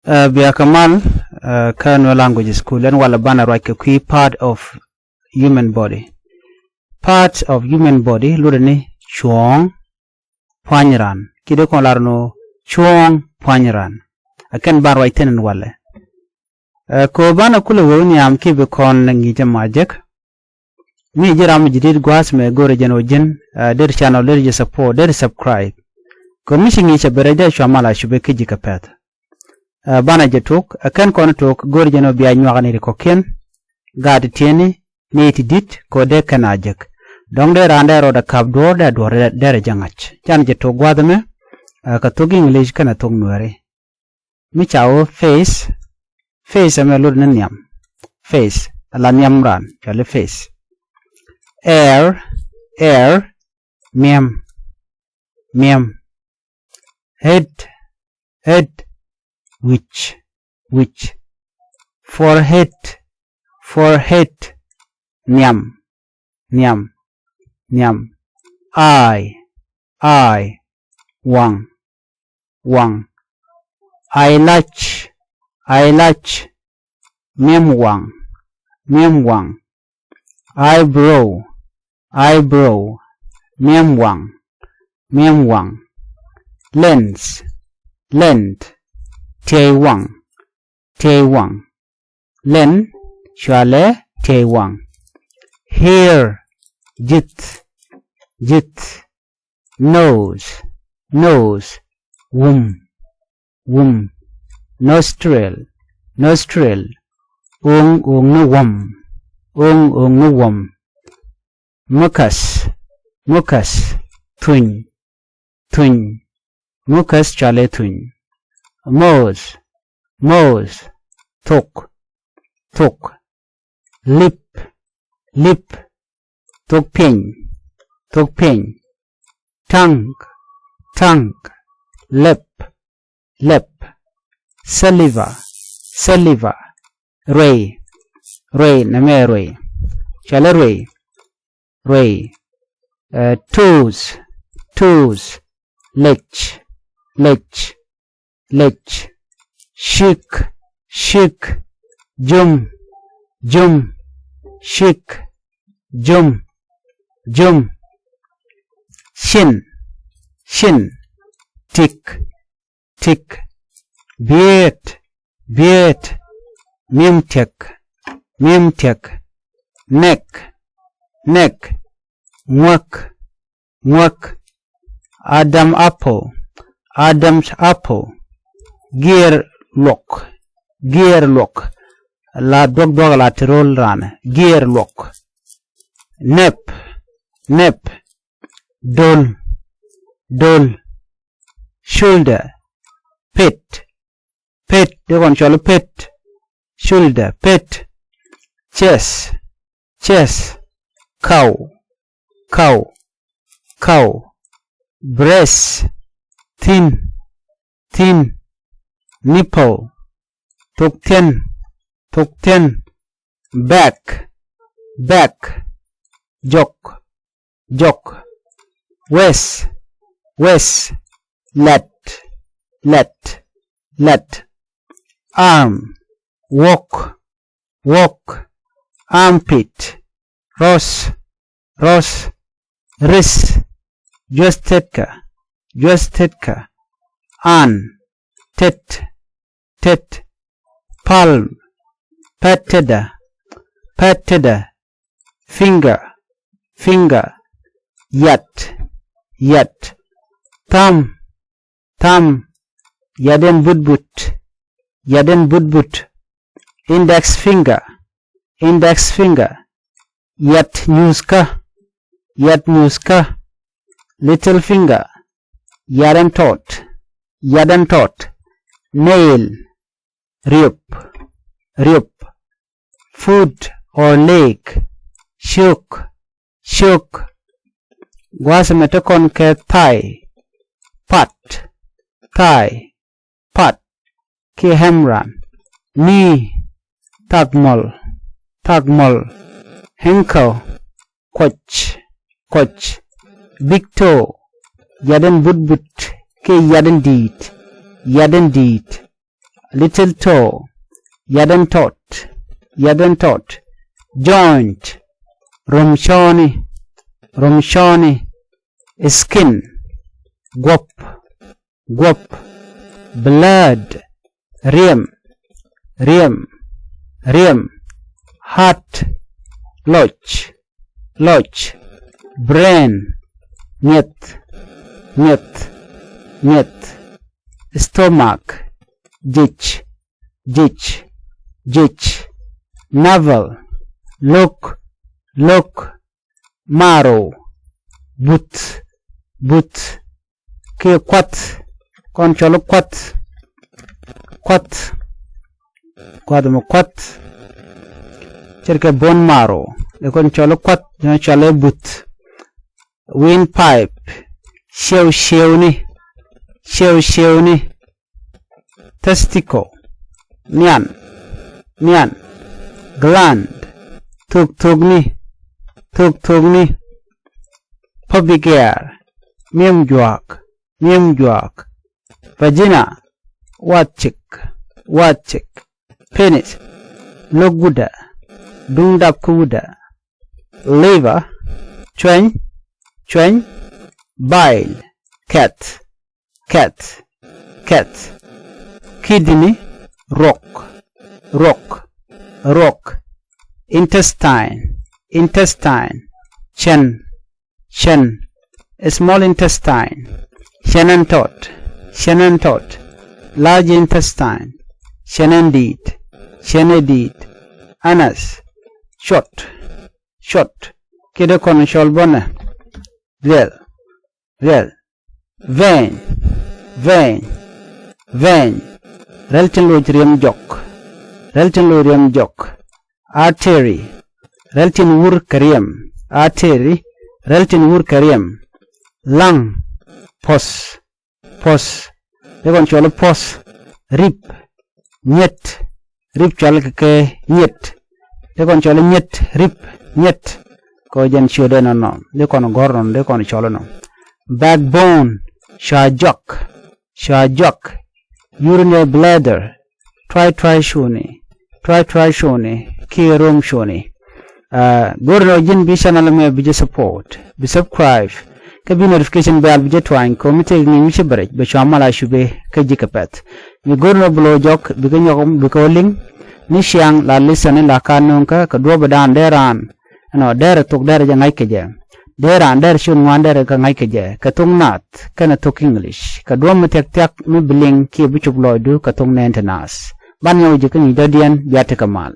Biya Kamal, Nuer Language School, and Walabana Raikakui, part of human body. Part of human body, Ludani, Chuong, Panyaran. Kido kon larno, Chuong, Panyaran. Akan bar waiten and wale. Ko bana kule woni am kibe kon ngija majek. Mi jiram jidid gwas me gore jeno jin, der channel der support, der subscribe. Ko mishingi cha bereja shwamala shube kiji kapet. Bana jetuk akan kono tok gor jeno biya nyuagani ko ken gadi tieni neti dit ko de kanajek dong de rande ro da kabdo da do de jangach jan jetuk gwadame ka togi english kana tog nuare mi chao face ame lur nyam face ala nyam ran chale face air miam head which forehead nyam eye wang eyelash mem wang eyebrow mem wang lens Tay wang len shwale tay wang hair jit nose womb nostril ung no wom mucus twin mucus chale twin Mose, Thok, lip, Thok pen, tongue, lip, saliva, ray, name ray, chale ray, toes, lech, shik, jum, shik, jum, shin, tick, beard, mimtek, neck, ngwak, Adam's apple, gear lock, la dog la tirol ran, gear lock, nep, dol, shoulder, pet, they want to pet, shoulder, pet, chest, cow, breast, thin, nipple, Thok back, jock, west, let, arm, walk, armpit, Ross, wrist, Justetka, an, tet, palm, pateda, finger, yat, thumb, yaden budbut, index finger, yat nyuska, little finger, yaden tot, nail, rib, foot or leg, shook, guasametakon ke thigh, pat, ke hemran, knee, tagmol, ankle, coach, big toe, yaden budbut, ke yaden deed, little toe, yadan tot, joint, rumshoni, skin, guap, blood, riem, heart, loch, brain, nyet, stomach, ditch, navel, look, marrow, boot, ke quat, con cholo quat, cerca bone marrow, le con cholo quat, cholo boot, windpipe, shew ni, testicle, nyan, gland, tug ni, pubic hair, miem juak, vagina, watchik, penis, loguda, dungdap kuda, liver, chwen, bile, cat, kidney, rock, intestine, chen, small intestine, shannon tot, large intestine, shenandoah, anus, short, kida kon sholbona, vein, reltin lorium jok, artery, reltin wur kariem, lung, pos, dekon cholo pos, rib, nyet, cholo ke nyet, dekon cholo nyet, ko jen chode no, dekon gornon, dekon cholo no, backbone, shajok, urinary bladder, try shoni, kirum shoni. Gorno jin bi channel me bi support, bi subscribe, ka bi notification bell bi twine ko mite ni mi bare be chamala shube ka jikapet. Ni gorno blo jok bi ko nyom bi ko link ni siang la listen la kanun ka do badan deran no der tok der ja ngai keje. Deran der shun wan der ka ngai keje ka Thok Nath kana Thok English ka do me tek mi bling ki bi chuk loy du ka Thok Nath nas ban yo jikan dadian biate kamal.